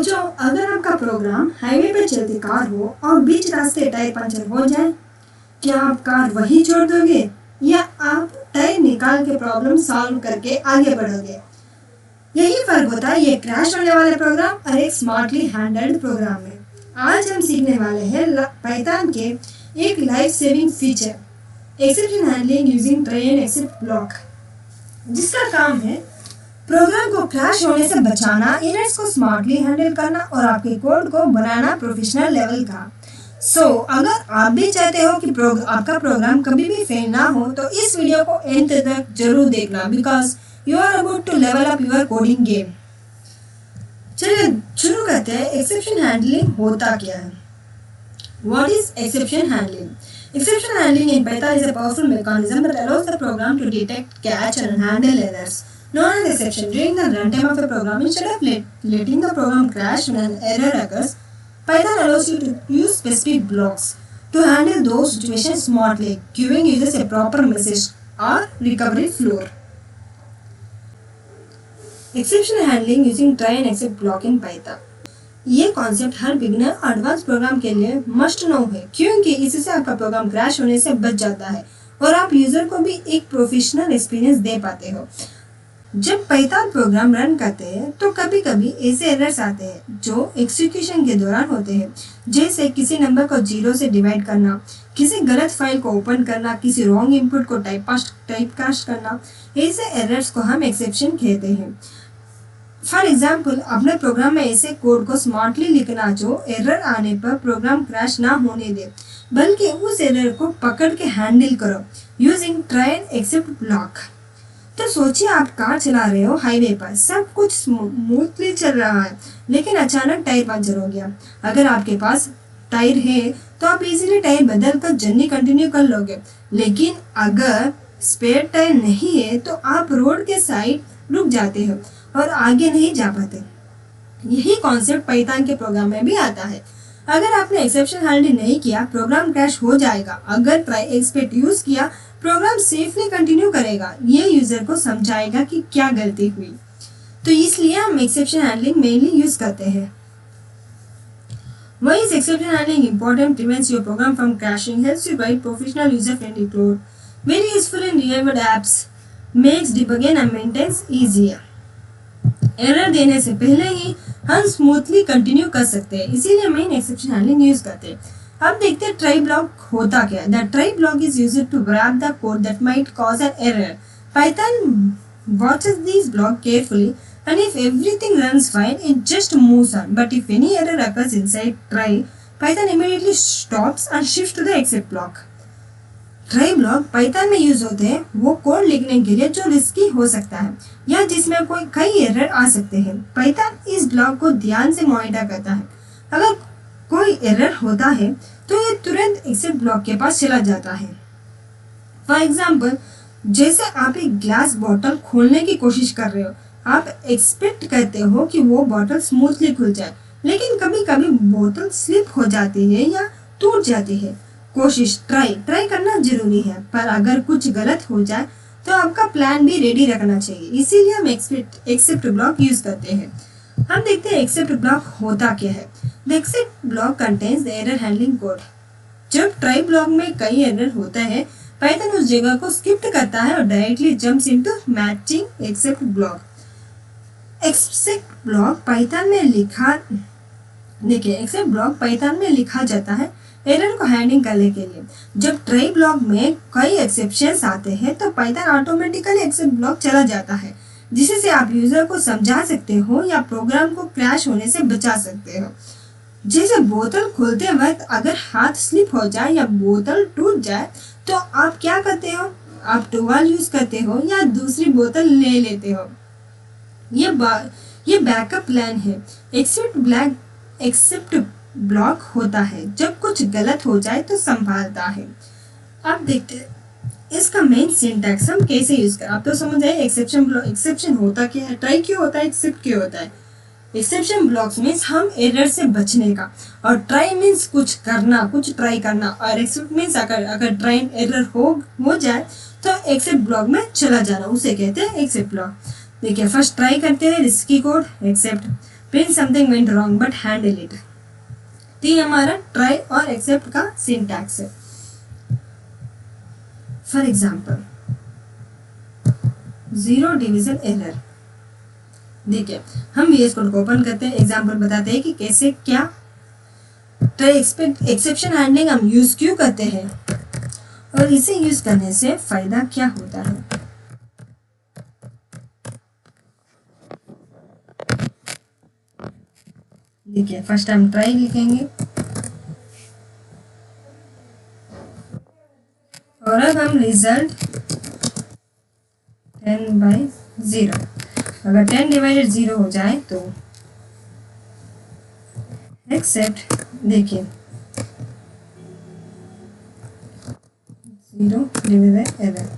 पूछो, अगर आपका प्रोग्राम हाईवे पे चलती कार हो और बीच रास्ते टायर पंचर हो जाए, क्या आप कार वहीं छोड़ दोगे या आप टायर निकाल के प्रॉब्लम सॉल्व करके आगे बढ़ोगे? यही फर्क होता है ये क्रैश होने वाले प्रोग्राम और एक स्मार्टली हैंडल्ड प्रोग्राम में। आज हम सीखने वाले हैं पाइथन के एक life saving feature, exception handling using try and except block, जिसका काम है प्रोग्राम को क्रैश होने से बचाना, एरर्स को स्मार्टली हैंडल करना और आपके कोड को बनाना प्रोफेशनल लेवल का। अगर आप भी चाहते हो कि आपका प्रोग्राम कभी भी फेल ना हो, तो इस वीडियो को एंड तक जरूर देखना, because you are about to level up your coding game. चलिए शुरू करते हैं। एक्सेप्शन हैंडलिंग होता क्या है? What is exception handling? Exception handling in Python is a powerful mechanism that allows the program to detect, catch, and handle errors known as exception during the runtime of a program. Instead of letting the program crash when an error occurs, Python allows you to use specific blocks to handle those situations smartly, giving users a proper message or recovery flow. Exception handling using try and except block in Python. ये concept हर beginner और advance programme के लिए must know है, क्योंकि इससे आपका programme crash होने से बच जाता है और आप यूजर को भी एक प्रोफेशनल एक्सपीरियंस दे पाते हो। जब पाइथन प्रोग्राम रन करते हैं तो कभी कभी ऐसे एरर्स आते हैं जो एग्जीक्यूशन के दौरान होते हैं, जैसे किसी नंबर को 0 से डिवाइड करना, किसी गलत फाइल को ओपन करना, किसी रॉन्ग इनपुट को टाइपकास्ट करना। ऐसे एरर्स को हम एक्सेप्शन कहते हैं। फॉर एग्जाम्पल, अपने प्रोग्राम में ऐसे कोड को स्मार्टली लिखना जो एरर आने पर प्रोग्राम क्रैश ना होने दे, बल्कि उस एरर को पकड़ के हैंडल करो using try and except block. तो सोचिए, आप कार चला रहे हो हाईवे पर, सब कुछ स्मूथली चल रहा है, लेकिन अचानक टायर पंचर हो गया। अगर आपके पास टायर है तो आप इजीली टायर बदल कर जर्नी कंटिन्यू कर लोगे, लेकिन अगर स्पेयर टायर नहीं है तो आप रोड के साइड रुक जाते हो और आगे नहीं जा पाते। यही कॉन्सेप्ट पाइथन के प्रोग्राम में भी आता है। अगर आपने एक्सेप्शन हैंडलिंग नहीं किया, प्रोग्राम क्रैश हो जाएगा। अगर ट्राई एक्सेप्ट यूज किया, प्रोग्राम सेफली कंटिन्यू करेगा। ये यूजर को समझाएगा कि क्या गलती हुई। तो इसलिए हम एक्सेप्शन हैंडलिंग मेनली यूज करते हैं। Why is exception handling important? Prevents your program from crashing, helps you write professional user-friendly code, very useful in real-world apps, makes debugging and maintenance easier. Error देने से पहले ही हम smoothly continue कर सकते हैं, इसीलिए मेन एक्सेप्शन हैंडलिंग यूज करते हैं। अब देखते हैं ट्राई ब्लॉक होता क्या है। The try block is used to grab the code that might cause an error. Python watches these blocks carefully, and if everything runs fine, it just moves on. But if any error occurs inside try, Python immediately stops and shifts to the except block. Try block Python में use होते हैं वो code लिखने के लिए जो risky हो सकता है या जिसमें कई एरर आ सकते हैं। पाइथन इस ब्लॉक को ध्यान से मॉनिटर करता है। अगर कोई एरर होता है तो ये तुरंत एक्सेप्ट ब्लॉक के पास चला जाता है। फॉर एग्जाम्पल, जैसे आप एक ग्लास बॉटल खोलने की कोशिश कर रहे हो, आप एक्सपेक्ट करते हो कि वो बॉटल स्मूथली खुल जाए, लेकिन कभी कभी बोतल स्लिप हो जाती है या टूट जाती है। कोशिश ट्राई करना जरूरी है, पर अगर कुछ गलत हो जाए तो आपका प्लान भी रेडी रखना चाहिए। इसीलिए हम एक्सेप्ट ब्लॉक यूज करते हैं। हम देखते हैं एक्सेप्ट ब्लॉक होता क्या है। The except block contains the error handling code. जब ट्राई ब्लॉक में कई एरर होता है, पाइथन उस जगह को स्किप करता है और directly jumps into matching except block. Except block Python में लिखा जाता है एरर को हैंडलिंग करने के लिए। जब ट्राई ब्लॉक में कई एक्सेप्शंस आते हैं तो पाइथन ऑटोमेटिकली एक्सेप्ट ब्लॉक चला जाता है, जिससे आप यूजर को समझा सकते हो या प्रोग्राम को क्रैश होने से बचा सकते हो। जैसे बोतल खोलते वक्त अगर हाथ स्लिप हो जाए या बोतल टूट जाए तो आप क्या करते हो? आप टॉवल यूज करते हो या दूसरी बोतल ले लेते हो। ये बैकअप प्लान है। एक्सेप्ट ब्लॉक होता है जब कुछ गलत हो जाए तो संभालता है। अब देखते हैं इसका मेन सिंटैक्स हम कैसे यूज करें। आप तो समझ आए एक्सेप्शन होता क्या है, ट्राई क्यों होता है, एक्सेप्ट क्यों होता है। एक्सेप्शन ब्लॉक्स मीन्स हम एरर से बचने का, और ट्राई मीन्स कुछ ट्राई करना, और एक्सेप्ट मीन्स अगर ट्राई एरर हो जाए तो एक्सेप्ट ब्लॉक में चला जाना, उसे कहते हैं एक्सेप्ट ब्लॉक। देखिए, फर्स्ट ट्राई करते हैं risky code except, print something went wrong but handle it. तो ये हमारा ट्राई और एक्सेप्ट का सिंटैक्स है। For example zero division error. देखिए हम VS कोड को ओपन करते हैं, एग्जाम्पल बताते हैं कि कैसे क्या ट्राई एक्सेप्शन हैंडलिंग हम यूज क्यों करते हैं और इसे यूज करने से फायदा क्या होता है। देखिए फर्स्ट हम ट्राई लिखेंगे और अब हम रिजल्ट 10/0, अगर 10 डिवाइडेड 0 हो जाए तो एक्सेप्ट, देखिए 0 डिवाइडेड एरर।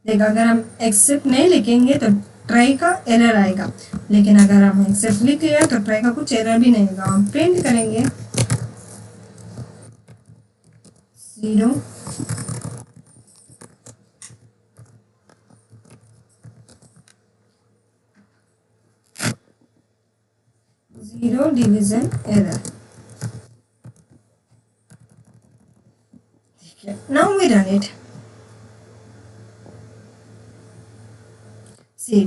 देखिए अगर हम एक्सेप्ट नहीं लिखेंगे तो ट्राई का एरर आएगा, लेकिन अगर हम एक्सेप्ट लिख लिया तो ट्राई का कुछ एरर भी नहीं होगा। हम प्रिंट करेंगे 0 division error. Now we run it.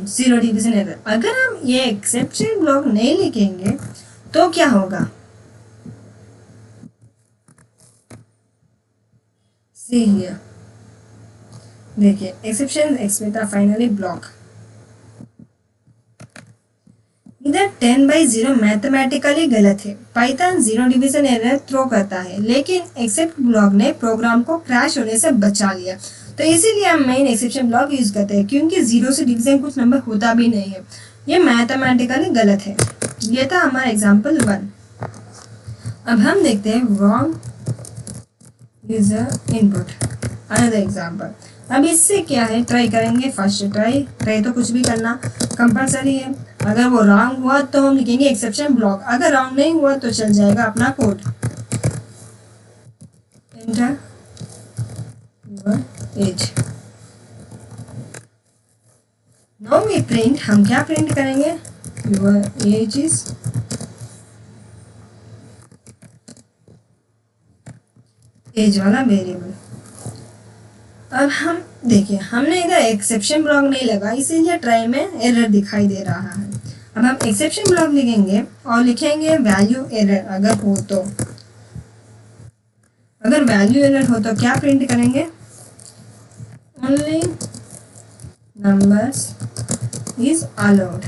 Zero division error. अगर हम ये एक्सेप्शन ब्लॉक नहीं लिखेंगे तो क्या होगा, सी हियर, देखिए एक्सेप्शन एक्सपेक्ट फाइनली ब्लॉक। इधर 10/0 मैथमेटिकली गलत है, Python zero division error throw करता है, लेकिन एक्सेप्ट ब्लॉक ने प्रोग्राम को क्रैश होने से बचा लिया। तो इसीलिए हम मेन एक्सेप्शन ब्लॉक यूज करते हैं, क्योंकि जीरो से डिवीजन कुछ नंबर होता भी नहीं है। ये मैथमेटिकली गलत है। ये था हमारा एग्जाम्पल 1। अब हम देखते हैं wrong user input, another example. अब इससे क्या है, ट्राई करेंगे, फर्स्ट ट्राई तो कुछ भी करना कंपलसरी है। अगर वो रॉन्ग हुआ तो हम लिखेंगे एक्सेप्शन ब्लॉक, अगर रॉन्ग नहीं हुआ तो चल जाएगा अपना code. Enter your age. Now we print, हम क्या प्रिंट करेंगे, योर एज इज एज वाला वेरिएबल। अब हम देखिए हमने इधर एक्सेप्शन ब्लॉक नहीं लगा, इसीलिए ट्राई में एरर दिखाई दे रहा है। अब हम एक्सेप्शन ब्लॉक लिखेंगे और लिखेंगे वैल्यू एरर। अगर हो तो, अगर वैल्यू एरर हो तो क्या प्रिंट करेंगे, ओनली नंबर्स इज अलाउड।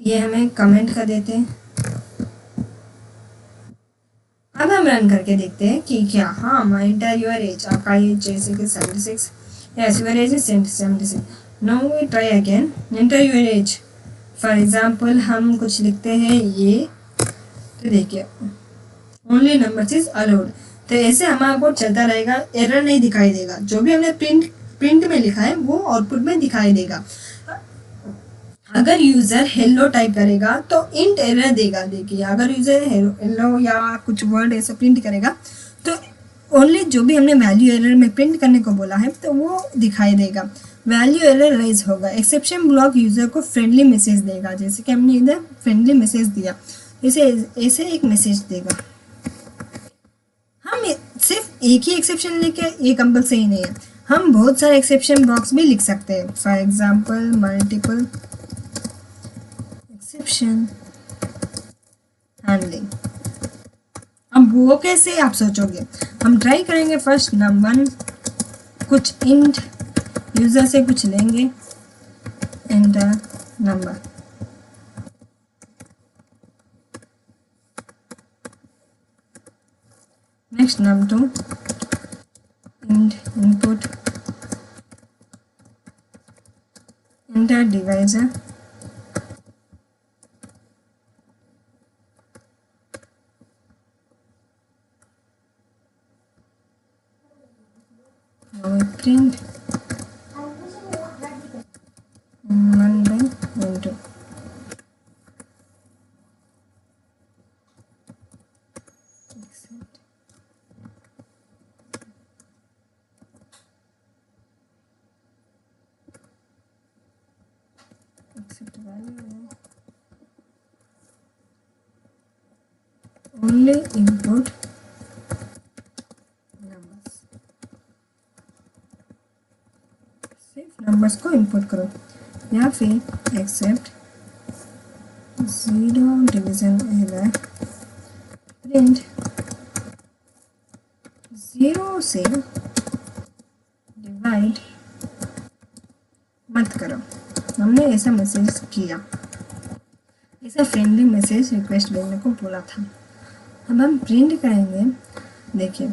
ये हमें कमेंट कर देते हैं। अब हम रन करके देखते हैं कि क्या, हाँ एंटर योर एज, आपका एज जैसे कि 76, yes your age is 76। Now we try again, enter your age. For example हम कुछ लिखते हैं ये, तो देखिए ओनली नंबर्स इज अलाउड। तो ऐसे हमारा कोड चलता रहेगा, एरर नहीं दिखाई देगा। जो भी हमने प्रिंट में लिखा है वो आउटपुट में दिखाई देगा। अगर यूजर हेलो टाइप करेगा तो इंट एरर देगा। देखिए अगर यूजर हेलो या कुछ वर्ड ऐसा प्रिंट करेगा तो ओनली जो भी हमने वैल्यू एरर में प्रिंट करने को बोला है तो वो दिखाई देगा, वैल्यू एरर रेज होगा। एक्सेप्शन ब्लॉक यूजर को फ्रेंडली मैसेज देगा, जैसे कि हमने इधर फ्रेंडली मैसेज दिया, ऐसे एक मैसेज देगा। हम सिर्फ एक ही एक्सेप्शन लेके ये कंपलसरी नहीं है, हम बहुत सारे एक्सेप्शन ब्लॉक्स भी लिख सकते हैं। For example multiple exception handling. अब वो कैसे आप सोचोगे, हम ट्राई करेंगे फर्स्ट नंबर, कुछ इंट यूजर से कुछ लेंगे, enter number. Next num2 int input, enter divisor, now we print 1/2. only input numbers, सिर्फ नंबर्स को इनपुट करो, या फिर except zero division error, print zero से डिवाइड मत करो। हमने ऐसा मैसेज किया, ऐसा फ्रेंडली मैसेज रिक्वेस्ट भेजने को बोला था। अब हम प्रिंट करेंगे, देखिए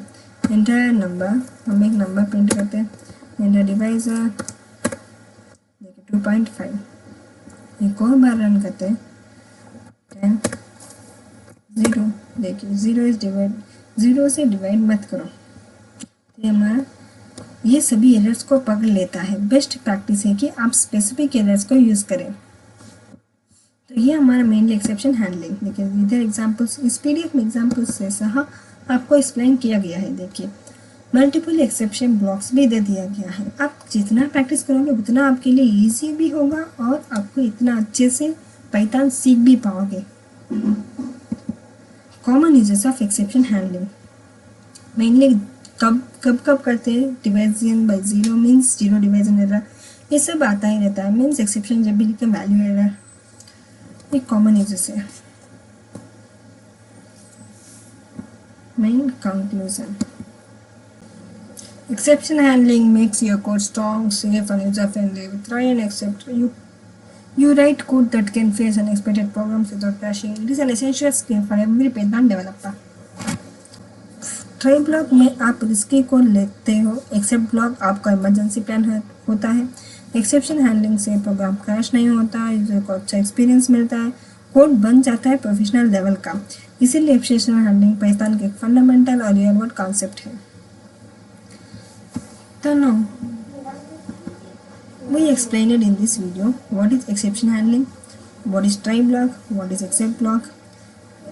एंटर नंबर, हम एक नंबर प्रिंट करते हैं, एंटर डिवाइजर, देखिए 2.5, एक और बार रन करते हैं 10 0, देखिए जीरो से डिवाइड मत करो। तो हमारा ये सभी एरर्स को पकड़ लेता है। बेस्ट प्रैक्टिस है कि आप स्पेसिफिक एरर्स को यूज़ करें। तो ये हमारा मेनली एक्सेप्शन हैंडलिंग। देखिए इधर एग्जांपल्स, इस पीडीएफ में एग्जांपल्स से सह आपको एक्सप्लेन किया गया है। देखिए मल्टीपल एक्सेप्शन ब्लॉक्स भी दे दिया गया है। आप जितना प्रैक्टिस करोगे उतना आपके लिए ईजी भी होगा और आपको इतना अच्छे से पाइथन सीख भी पाओगे। Common uses of exception handling, mainly कब करते हैं, division by zero means zero division error, ये सब आता ही रहता है। मीन्स एक्सेप्शन जब भी लिखते हैं वैल्यू एरर, ये कॉमन यूजेस है। Main conclusion, exception handling makes your code strong, safe and user friendly. With try and accept, you write code that can face unexpected problems without crashing. It is an essential skill for every Python developer. Try block में आप risky code लेते हो, except block आपका emergency plan होता है। Exception handling से programme crash नहीं होता, यूजर को अच्छा एक्सपीरियंस मिलता है, कोड बन जाता है प्रोफेशनल लेवल का। इसीलिए एक्सेप्शन हैंडलिंग पाइथन के फंडामेंटल और रियल वर्ल्ड कॉन्सेप्ट है। So now we explained in this video what is exception handling, what is try block, what is except block,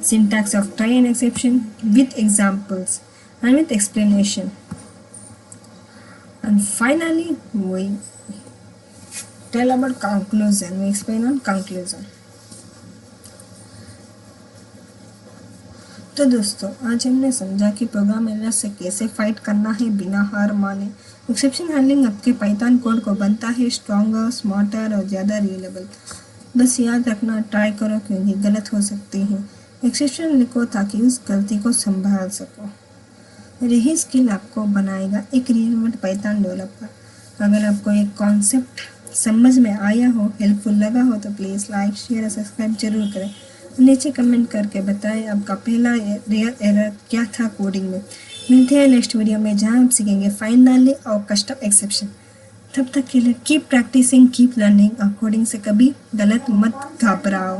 syntax of try and exception with examples and with explanation, and finally we tell about conclusion. We explain on conclusion. तो दोस्तों आज हमने समझा कि program error से कैसे fight करना है बिना हार माने। एक्सेप्शन हैंडलिंग आपके पाइथन कोड को बनता है स्ट्रॉन्गर, स्मार्टर और ज़्यादा रिलेबल। बस याद रखना, ट्राई करो क्योंकि गलत हो सकती है। एक्सेप्शन लिखो ताकि उस गलती को संभाल सको। यही स्किल आपको बनाएगा एक रियल वर्ल्ड पाइथन डेवलपर। अगर आपको एक कॉन्सेप्ट समझ में आया हो, हेल्पफुल लगा हो तो प्लीज़ लाइक, शेयर और सब्सक्राइब जरूर करें। नीचे कमेंट करके बताएं आपका पहला रियल एरर क्या था कोडिंग में। मिलते हैं नेक्स्ट वीडियो में जहां हम सीखेंगे फाइनली और कस्टम एक्सेप्शन। तब तक के लिए कीप प्रैक्टिसिंग, कीप लर्निंग। और कोडिंग से कभी गलत मत घबराओ,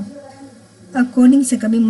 और कोडिंग से कभी मत